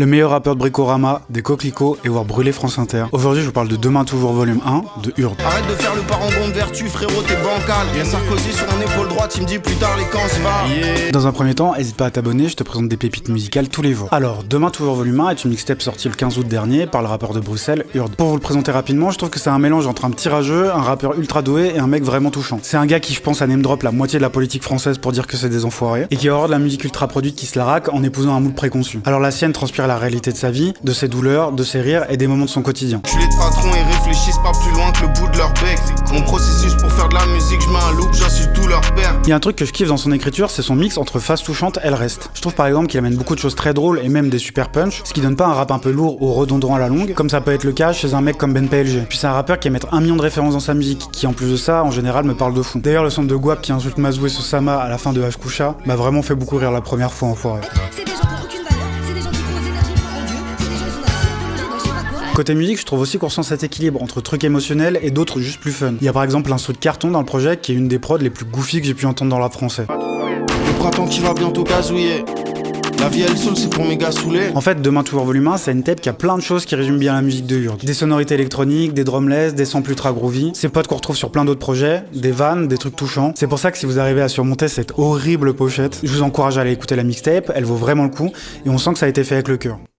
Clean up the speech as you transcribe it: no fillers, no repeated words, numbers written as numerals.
Le meilleur rappeur de Bricorama, des Coquelicots et voir brûler France Inter. Aujourd'hui, je vous parle de Demain Toujours Volume 1 de Urde. Arrête de faire le parangon de vertu, frérot, t'es bancal. Y'a Sarkozy sur mon épaule droite, il me dit plus tard les camps se va. Dans un premier temps, n'hésite pas à t'abonner, je te présente des pépites musicales tous les jours. Alors, Demain Toujours Volume 1 est une mixtape sortie le 15 août dernier par le rappeur de Bruxelles, Urde. Pour vous le présenter rapidement, je trouve que c'est un mélange entre un petit rageux, un rappeur ultra doué et un mec vraiment touchant. C'est un gars qui, je pense, a name drop la moitié de la politique française pour dire que c'est des enfoirés, et qui a horreur de la musique ultra produite qui se la raque en épousant un moule préconçu. Alors la sienne transpire la réalité de sa vie, de ses douleurs, de ses rires et des moments de son quotidien. Je les patrons et réfléchissent pas plus loin que le bout de leur bec. Mon processus pour faire de la musique, je mets un loop, j'insulte tout leur père. Il y a un truc que je kiffe dans son écriture, c'est son mix entre phase touchante et le reste. Je trouve par exemple qu'il amène beaucoup de choses très drôles et même des super punch, ce qui donne pas un rap un peu lourd ou redondant à la longue, comme ça peut être le cas chez un mec comme Ben PLG. Puis c'est un rappeur qui aime mettre 1 million de références dans sa musique, qui en plus de ça, en général me parle de fond. D'ailleurs le son de Guap qui insulte Mazou et Sosama à la fin de Hkusha m'a vraiment fait beaucoup rire la première fois en forêt. C'est des gens qui n'ont aucune valeur, c'est des gens qui font aux énergies en Dieu, c'est des gens qui sont dans la psychologie, je sais pas quoi. Côté musique, je trouve aussi qu'on ressent cet équilibre entre trucs émotionnels et d'autres juste plus fun. Il y a par exemple un saut de carton dans le projet qui est une des prods les plus goofy que j'ai pu entendre dans le rap français. Le printemps qui va bientôt gazouiller. La vie elle saoule, c'est pour mes gars saoulés. En fait, Demain Toujours Volume 1, c'est une tape qui a plein de choses qui résument bien la musique de Urde. Des sonorités électroniques, des drumless, des samples ultra groovy, ses potes qu'on retrouve sur plein d'autres projets, des vannes, des trucs touchants. C'est pour ça que si vous arrivez à surmonter cette horrible pochette, je vous encourage à aller écouter la mixtape, elle vaut vraiment le coup, et on sent que ça a été fait avec le cœur.